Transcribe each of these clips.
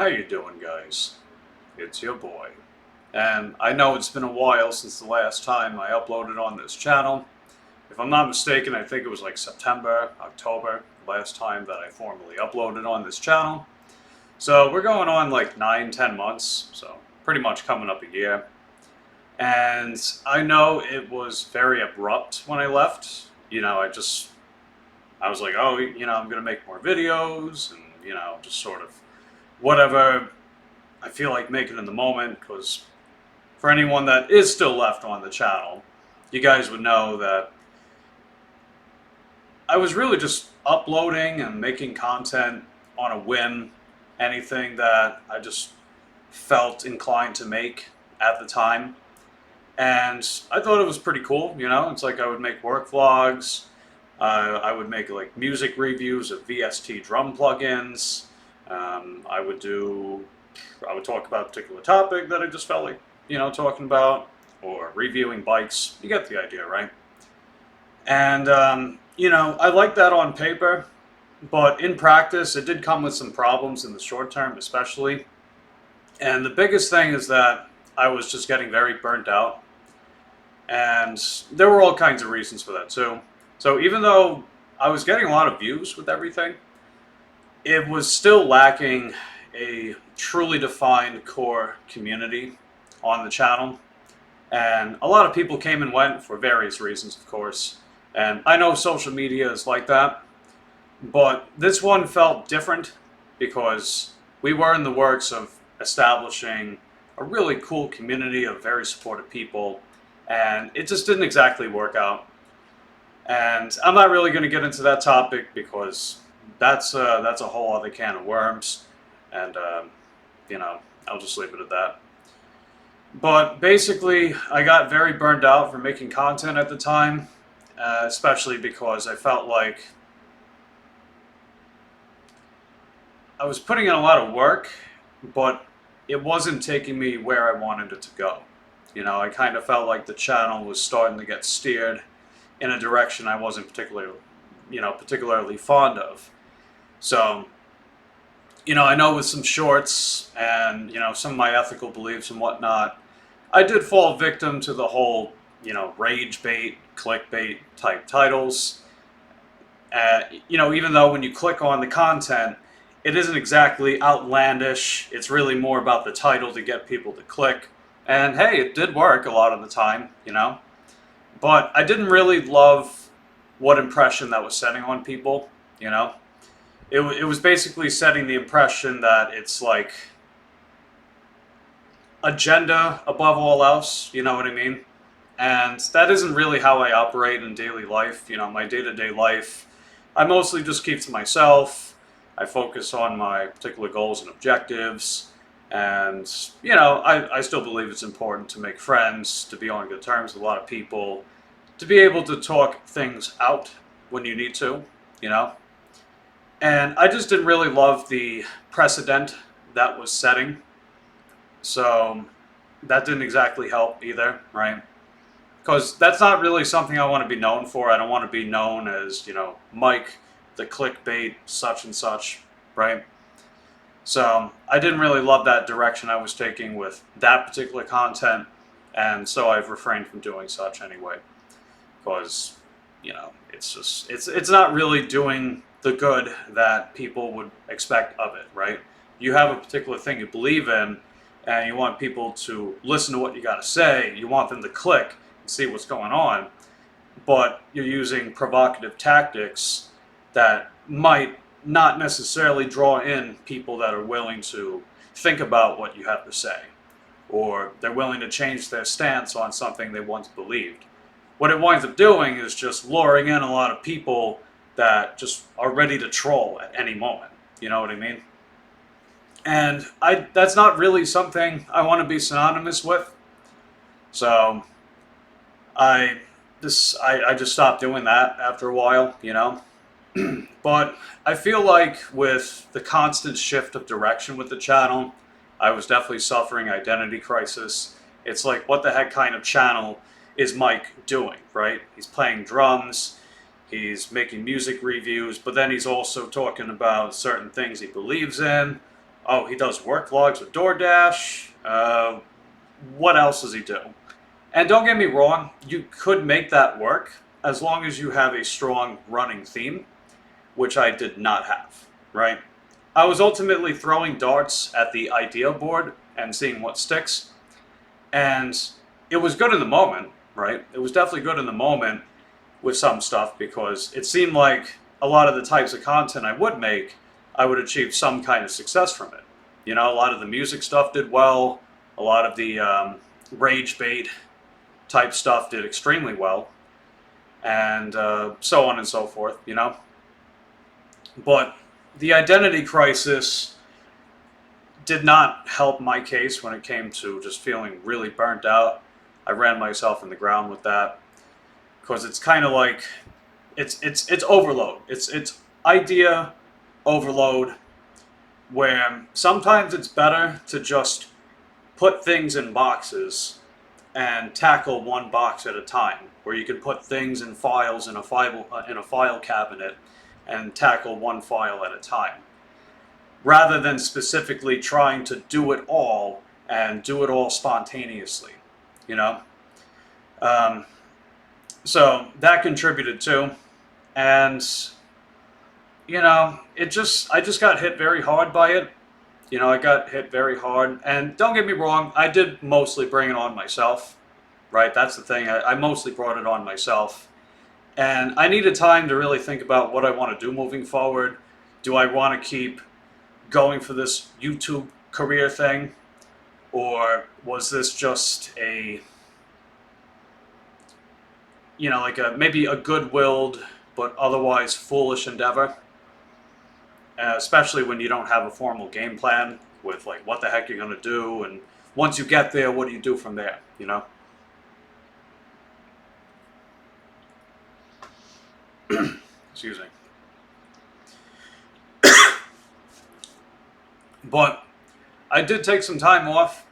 How you doing, guys? It's your boy. And I know it's been a while since the last time I uploaded on this channel. If I'm not mistaken, I think it was like September, October, last time that I formally uploaded on this channel. So we're going on like 9, 10 months, so pretty much coming up a year. And I know it was very abrupt when I left. I was like, oh, I'm going to make more videos and, just sort of whatever I feel like making in the moment, because for anyone that is still left on the channel, you guys would know that I was really just uploading and making content on a whim, anything that I just felt inclined to make at the time. And I thought it was pretty cool, It's like I would make work vlogs, I would make like music reviews of VST drum plugins. I would do I would talk about a particular topic that I just felt like, talking about, or reviewing bikes. You get the idea, right? And, I like that on paper, but in practice, it did come with some problems in the short term, especially. And the biggest thing is that I was just getting very burnt out. And there were all kinds of reasons for that, too. So even though I was getting a lot of views with everything, it was still lacking a truly defined core community on the channel. And a lot of people came and went for various reasons, of course. And I know social media is like that, but this one felt different because we were in the works of establishing a really cool community of very supportive people, and it just didn't exactly work out. And I'm not really going to get into that topic because that's a whole other can of worms, and I'll just leave it at that. But basically, I got very burned out from making content at the time, especially because I felt like I was putting in a lot of work, but it wasn't taking me where I wanted it to go. I kind of felt like the channel was starting to get steered in a direction I wasn't particularly fond of. So, I know with some shorts and, some of my ethical beliefs and whatnot, I did fall victim to the whole, rage bait, clickbait type titles. Even though when you click on the content, it isn't exactly outlandish. It's really more about the title to get people to click. And hey, it did work a lot of the time. But I didn't really love what impression that was setting on people. It was basically setting the impression that it's like agenda above all else, you know what I mean? And that isn't really how I operate in daily life. My day-to-day life, I mostly just keep to myself. I focus on my particular goals and objectives. And, I still believe it's important to make friends, to be on good terms with a lot of people, to be able to talk things out when you need to. And I just didn't really love the precedent that was setting. So that didn't exactly help either, right? Because that's not really something I want to be known for. I don't want to be known as, Mike, the clickbait, such and such, right? So I didn't really love that direction I was taking with that particular content, and so I've refrained from doing such anyway. Because, it's not really doing the good that people would expect of it, right? You have a particular thing you believe in, and you want people to listen to what you got to say. You want them to click and see what's going on, but you're using provocative tactics that might not necessarily draw in people that are willing to think about what you have to say, or they're willing to change their stance on something they once believed. What it winds up doing is just luring in a lot of people that just are ready to troll at any moment. You know what I mean? And that's not really something I want to be synonymous with. So I just stopped doing that after a while. But I feel like with the constant shift of direction with the channel, I was definitely suffering identity crisis. It's like, what the heck kind of channel is Mike doing, right? He's playing drums, he's making music reviews, but then he's also talking about certain things he believes in. Oh, he does work logs with DoorDash. What else does he do? And don't get me wrong, you could make that work as long as you have a strong running theme, which I did not have, right? I was ultimately throwing darts at the idea board and seeing what sticks. And it was good in the moment, right? It was definitely good in the moment with some stuff because it seemed like a lot of the types of content I would make, I would achieve some kind of success from it. You know, a lot of the music stuff did well, a lot of the rage bait type stuff did extremely well, and so on and so forth, you know? But the identity crisis did not help my case when it came to just feeling really burnt out. I ran myself in the ground with that because it's kind of like it's overload. It's idea overload where sometimes it's better to just put things in boxes and tackle one box at a time, where you can put things in files in a file cabinet and tackle one file at a time, rather than specifically trying to do it all and do it all spontaneously, you know? Um, so that contributed too. And, you know, I just got hit very hard by it. You know, I got hit very hard. And don't get me wrong, I did mostly bring it on myself, right? That's the thing. I mostly brought it on myself. And I needed time to really think about what I want to do moving forward. Do I want to keep going for this YouTube career thing? Or was this just a, you know, like maybe a good-willed but otherwise foolish endeavor? Especially when you don't have a formal game plan with like what the heck you're going to do, and once you get there, what do you do from there, you know? Excuse me. But I did take some time off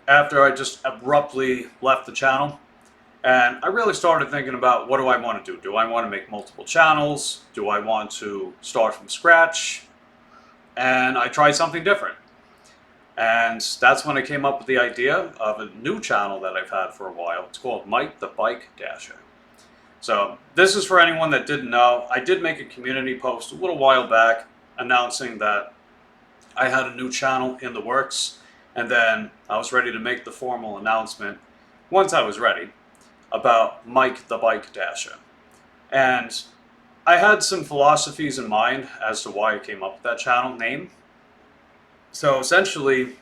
after I just abruptly left the channel. And I really started thinking about, what do I want to do? Do I want to make multiple channels? Do I want to start from scratch? And I tried something different. And that's when I came up with the idea of a new channel that I've had for a while. It's called Mike the Bike Dasher. So this is for anyone that didn't know. I did make a community post a little while back announcing that I had a new channel in the works, and then I was ready to make the formal announcement once I was ready about Mike the Bike Dasher. And I had some philosophies in mind as to why I came up with that channel name. So essentially,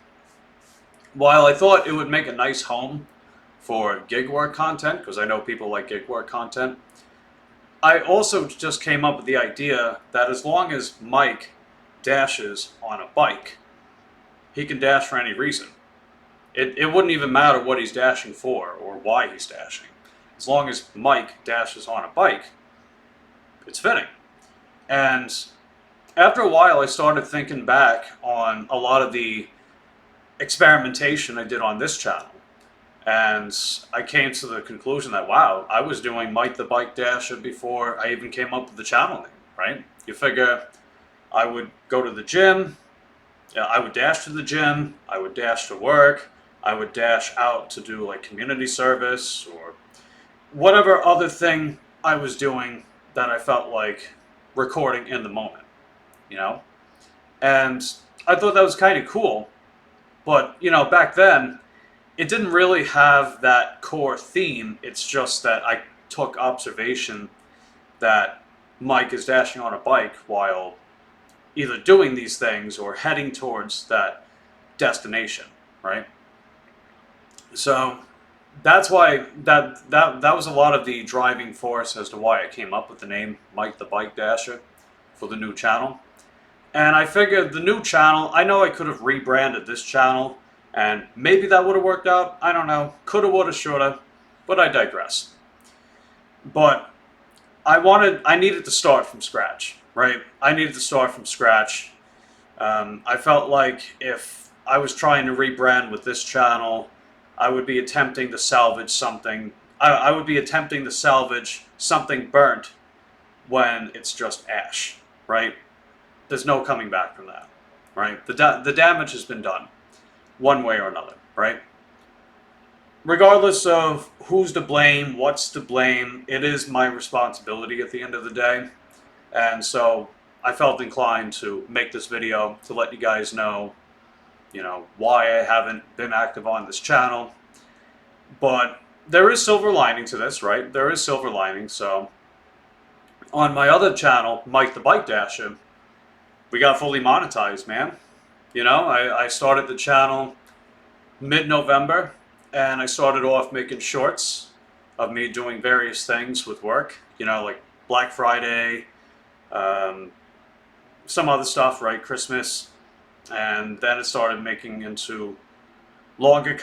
while I thought it would make a nice home for gig work content, because I know people like gig work content, I also just came up with the idea that as long as Mike dashes on a bike, he can dash for any reason. It wouldn't even matter what he's dashing for or why he's dashing. As long as Mike dashes on a bike, it's fitting. And after a while, I started thinking back on a lot of the experimentation I did on this channel. And I came to the conclusion that, wow, I was doing Mike the Bike Dasher before I even came up with the channel name, right? You figure I would go to the gym, I would dash to the gym, I would dash to work, I would dash out to do like community service or whatever other thing I was doing that I felt like recording in the moment, you know? And I thought that was kind of cool. But, you know, back then, it didn't really have that core theme. It's just that I took observation that Mike is dashing on a bike while either doing these things or heading towards that destination, right? So that's why that was a lot of the driving force as to why I came up with the name Mike the Bike Dasher for the new channel. And I figured the new channel, I know I could have rebranded this channel, and maybe that would have worked out. I don't know. Coulda, woulda, shoulda. But I digress. But I needed to start from scratch, right? I needed to start from scratch. I felt like if I was trying to rebrand with this channel, I would be attempting to salvage something. I would be attempting to salvage something burnt when it's just ash, right? There's no coming back from that. right? The damage has been done, one way or another, right? Regardless of who's to blame, what's to blame, it is my responsibility at the end of the day. And so I felt inclined to make this video to let you guys know, why I haven't been active on this channel. But there is silver lining to this, right? There is silver lining. So on my other channel, Mike the Bike Dasher, we got fully monetized, man. I started the channel mid-November, and I started off making shorts of me doing various things with work, like Black Friday, some other stuff, right? Christmas. And then it started making into longer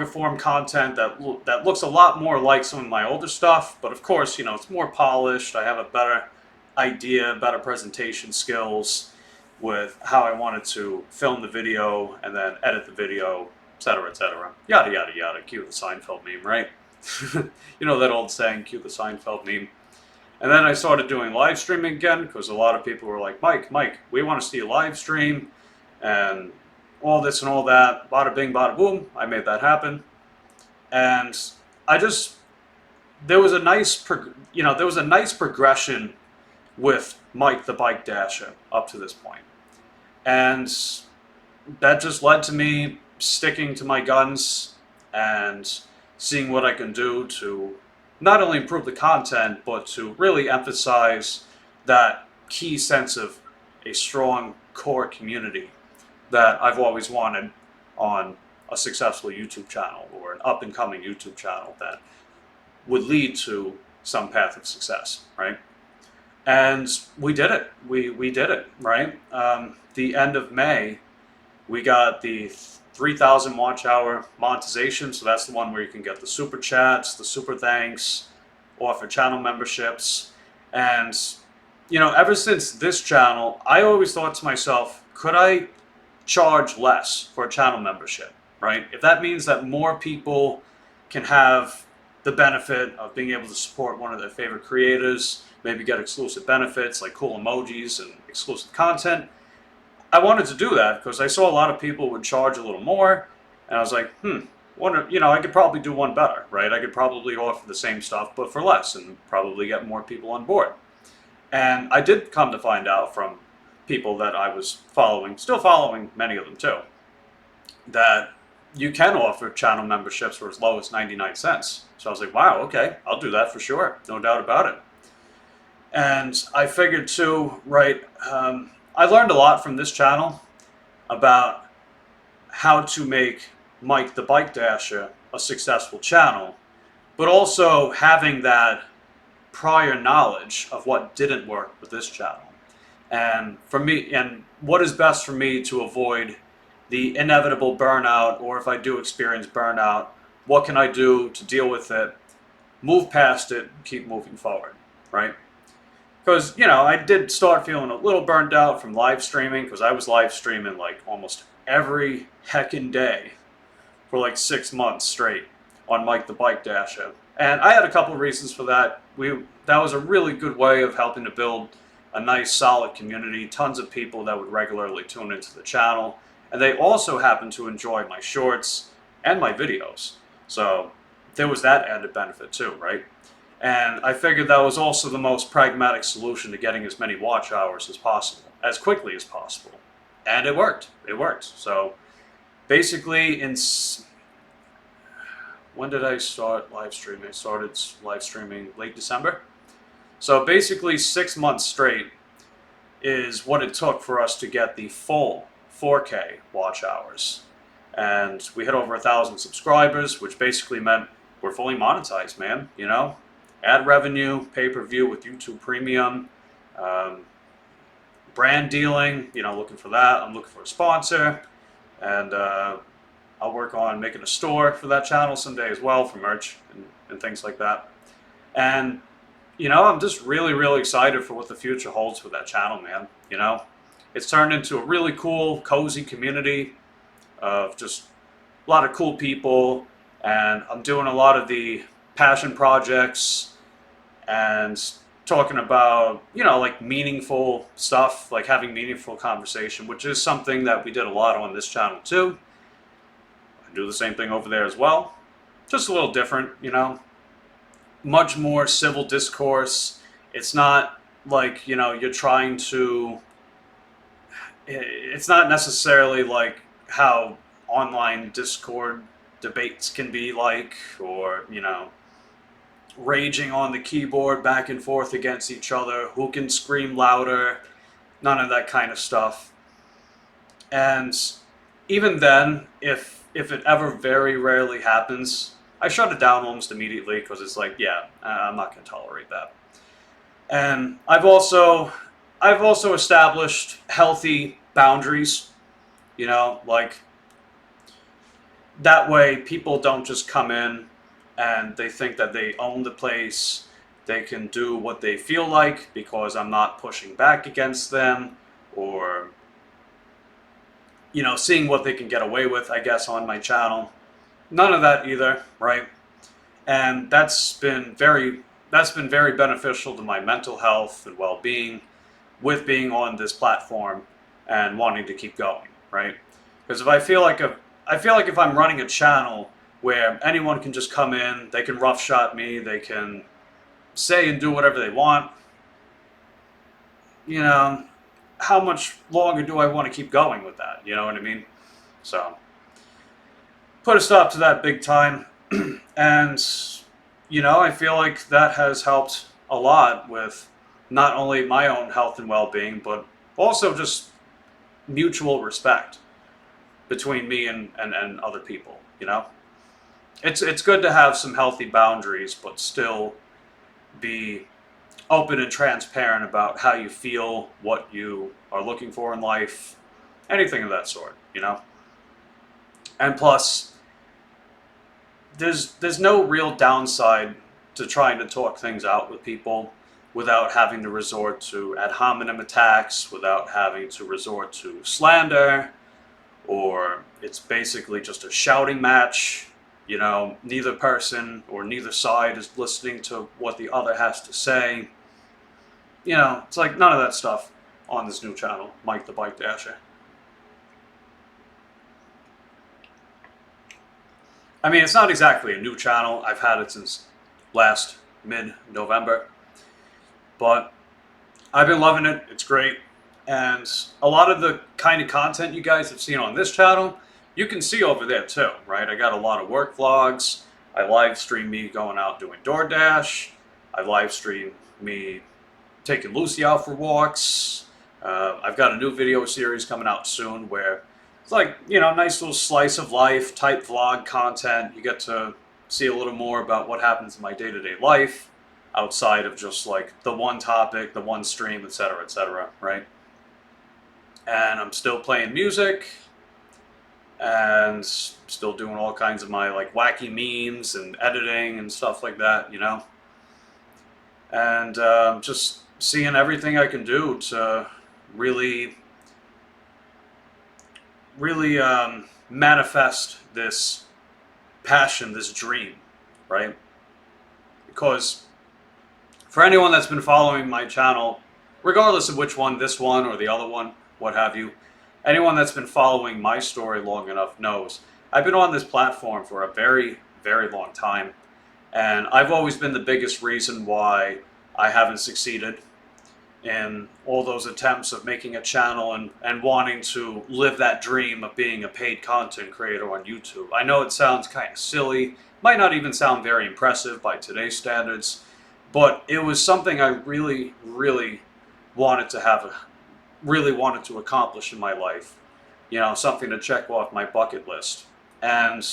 form content that looks a lot more like some of my older stuff. But of course, it's more polished. I have a better idea, better presentation skills with how I wanted to film the video and then edit the video, etc., etc. Yada, yada, yada. Cue the Seinfeld meme, right? That old saying, cue the Seinfeld meme. And then I started doing live streaming again because a lot of people were like, Mike, we want to see a live stream and all this and all that. Bada bing, bada boom. I made that happen. And there was a nice progression with Mike the Bike Dasher up to this point. And that just led to me sticking to my guns and seeing what I can do to not only improve the content, but to really emphasize that key sense of a strong core community that I've always wanted on a successful YouTube channel or an up-and-coming YouTube channel that would lead to some path of success, right? And we did it. We did it, right? The end of May, we got the 3,000 watch hour monetization. So that's the one where you can get the super chats, the super thanks, offer channel memberships. And, ever since this channel, I always thought to myself, could I charge less for a channel membership, right? If that means that more people can have the benefit of being able to support one of their favorite creators, maybe get exclusive benefits like cool emojis and exclusive content, I wanted to do that because I saw a lot of people would charge a little more, and I was like, I could probably do one better, right? I could probably offer the same stuff, but for less, and probably get more people on board. And I did come to find out from people that I was following, still following many of them too, that you can offer channel memberships for as low as 99 cents. So I was like, wow, okay, I'll do that for sure, no doubt about it. And I figured too, right, I learned a lot from this channel about how to make Mike the Bike Dasher a successful channel, but also having that prior knowledge of what didn't work with this channel. And for me, and what is best for me to avoid the inevitable burnout, or if I do experience burnout, what can I do to deal with it, move past it, keep moving forward, right? Because, I did start feeling a little burned out from live streaming because I was live streaming like almost every heckin' day for like 6 months straight on Mike the Bike Dasher. And I had a couple of reasons for that. That was a really good way of helping to build a nice solid community, tons of people that would regularly tune into the channel. And they also happened to enjoy my shorts and my videos. So there was that added benefit too, right? And I figured that was also the most pragmatic solution to getting as many watch hours as possible, as quickly as possible. And it worked. It worked. So basically, when did I start live streaming? I started live streaming late December. So basically 6 months straight is what it took for us to get the full 4K watch hours. And we hit over 1,000 subscribers, which basically meant we're fully monetized, man, Ad revenue, pay-per-view with YouTube Premium, brand dealing, looking for that. I'm looking for a sponsor, and I'll work on making a store for that channel someday as well for merch and things like that. And, I'm just really, really excited for what the future holds for that channel, man. It's turned into a really cool, cozy community of just a lot of cool people, and I'm doing a lot of the passion projects, and talking about, like meaningful stuff, like having meaningful conversation, which is something that we did a lot on this channel too. I do the same thing over there as well. Just a little different, much more civil discourse. It's not like, you're trying to, it's not necessarily like how online Discord debates can be like, or, raging on the keyboard back and forth against each other, who can scream louder, none of that kind of stuff. And even then, if it ever very rarely happens, I shut it down almost immediately because it's like, yeah, I'm not going to tolerate that. And I've also established healthy boundaries, like that way people don't just come in and they think that they own the place. They can do what they feel like because I'm not pushing back against them, or seeing what they can get away with, I guess, on my channel. None of that either, right? And that's been very beneficial to my mental health and well-being with being on this platform and wanting to keep going, right? Because if I'm running a channel where anyone can just come in, they can roughshod me, they can say and do whatever they want, you know, how much longer do I want to keep going with that? You know what I mean? So, put a stop to that big time. And, I feel like that has helped a lot with not only my own health and well being, but also just mutual respect between me and other people, It's good to have some healthy boundaries, but still be open and transparent about how you feel, what you are looking for in life, anything of that sort. And plus, there's no real downside to trying to talk things out with people without having to resort to ad hominem attacks, without having to resort to slander, or it's basically just a shouting match. Neither person or neither side is listening to what the other has to say. It's like none of that stuff on this new channel, Mike the Bike Dasher. I mean, it's not exactly a new channel. I've had it since last mid-November. But I've been loving it. It's great. And a lot of the kind of content you guys have seen on this channel, you can see over there too, right? I got a lot of work vlogs. I live stream me going out doing DoorDash. I live stream me taking Lucy out for walks. I've got a new video series coming out soon where it's like, nice little slice of life type vlog content. You get to see a little more about what happens in my day-to-day life outside of just like the one topic, the one stream, etc., right? And I'm still playing music and still doing all kinds of my like wacky memes and editing and stuff like that, and just seeing everything I can do to really manifest this passion, this dream, right? Because for anyone that's been following my channel, regardless of which one, this one or the other one, what have you, anyone that's been following my story long enough knows I've been on this platform for a very, very long time, and I've always been the biggest reason why I haven't succeeded in all those attempts of making a channel and wanting to live that dream of being a paid content creator on YouTube. I know it sounds kind of silly, might not even sound very impressive by today's standards, but it was something I really, really wanted to accomplish in my life. Something to check off my bucket list. And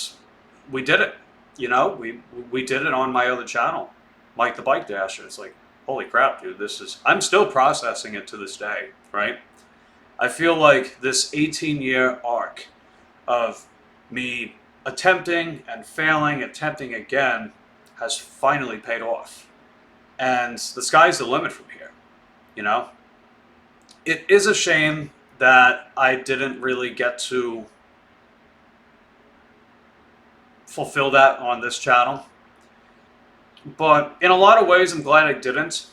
we did it. We did it on my other channel, Mike the Bike Dasher. It's like, holy crap, dude, I'm still processing it to this day, right? I feel like this 18-year arc of me attempting and failing, attempting again, has finally paid off. And the sky's the limit from here, It is a shame that I didn't really get to fulfill that on this channel. But in a lot of ways, I'm glad I didn't.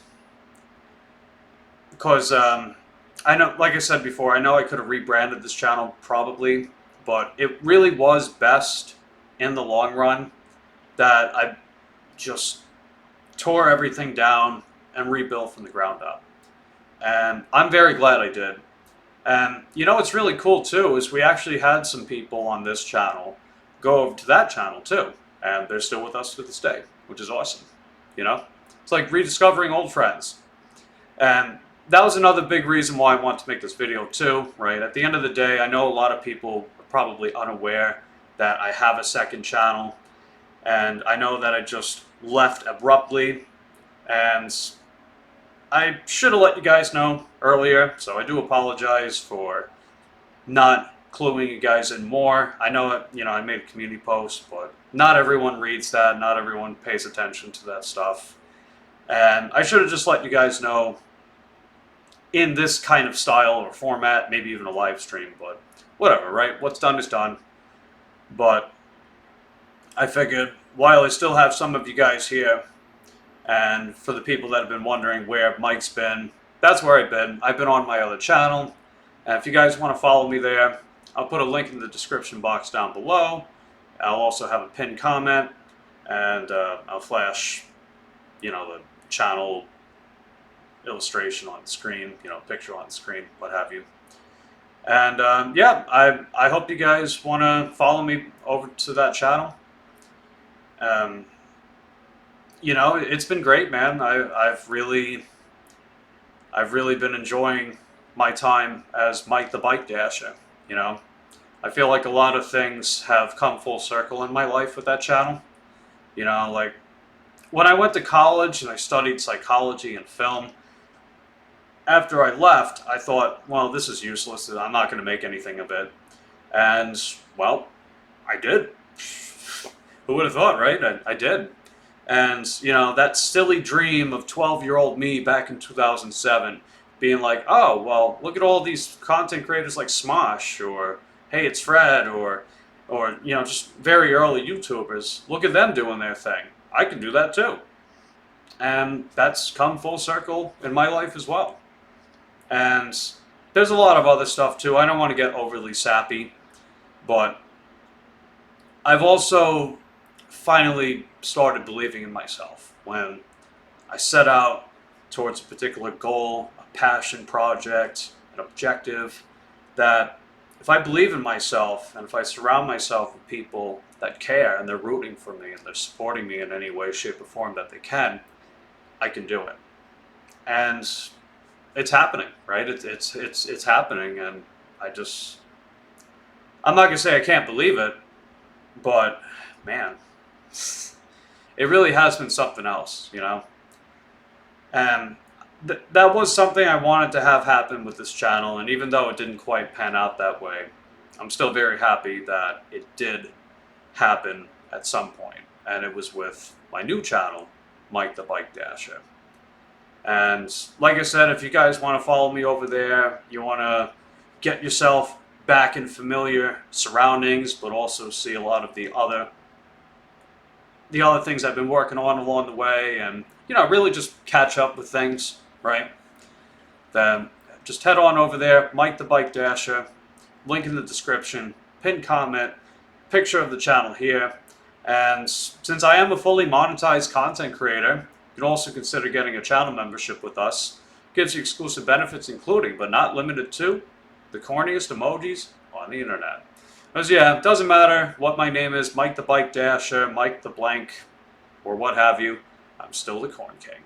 because I know, like I said before, I know I could have rebranded this channel probably, but it really was best in the long run that I just tore everything down and rebuilt from the ground up. And I'm very glad I did. And you know what's really cool too is we actually had some people on this channel go over to that channel too, and they're still with us to this day, which is awesome. You know, it's like rediscovering old friends. And that was another big reason why I want to make this video too, right? At the end of the day, I know a lot of people are probably unaware that I have a second channel, and I know that I just left abruptly, and I should have let you guys know earlier, so I do apologize for not cluing you guys in more. I know, you know, I made a community post, but not everyone reads that, not everyone pays attention to that stuff. And I should have just let you guys know in this kind of style or format, maybe even a live stream, but whatever, right? What's done is done. But I figured while I still have some of you guys here, and for the people that have been wondering where Mike's been, that's where I've been. I've been on my other channel, and if you guys want to follow me there, I'll put a link in the description box down below. I'll also have a pinned comment, and I'll flash, you know, the channel illustration on the screen, you know, picture on the screen, what have you. And yeah, I hope you guys want to follow me over to that channel. You know, it's been great, man. I've really been enjoying my time as Mike the Bike Dasher. You know, I feel like a lot of things have come full circle in my life with that channel. You know, like when I went to college and I studied psychology and film, after I left, I thought, well, this is useless. I'm not going to make anything of it. And, well, I did. Who would have thought, right? I did. And, you know, that silly dream of 12-year-old me back in 2007 being like, oh, well, look at all these content creators like Smosh or Hey, It's Fred or you know, just very early YouTubers. Look at them doing their thing. I can do that too. And that's come full circle in my life as well. And there's a lot of other stuff too. I don't want to get overly sappy, but I've also finally started believing in myself when I set out towards a particular goal, a passion project, an objective, that if I believe in myself and if I surround myself with people that care and they're rooting for me and they're supporting me in any way, shape, or form that they can, I can do it. And it's happening, right? It's happening, and I'm not gonna say I can't believe it, but man, it really has been something else, you know. And that was something I wanted to have happen with this channel, and even though it didn't quite pan out that way, I'm still very happy that it did happen at some point, and it was with my new channel, Mike the Bike Dasher. And like I said, if you guys want to follow me over there, you want to get yourself back in familiar surroundings, but also see a lot of the other things I've been working on along the way, and you know, really just catch up with things, right? Then just head on over there, Mike the Bike Dasher, link in the description, pinned comment, picture of the channel here. And since I am a fully monetized content creator, you can also consider getting a channel membership with us. It gives you exclusive benefits, including, but not limited to, the corniest emojis on the internet. Because yeah, it doesn't matter what my name is, Mike the Bike Dasher, Mike the Blank, or what have you, I'm still the Corn King.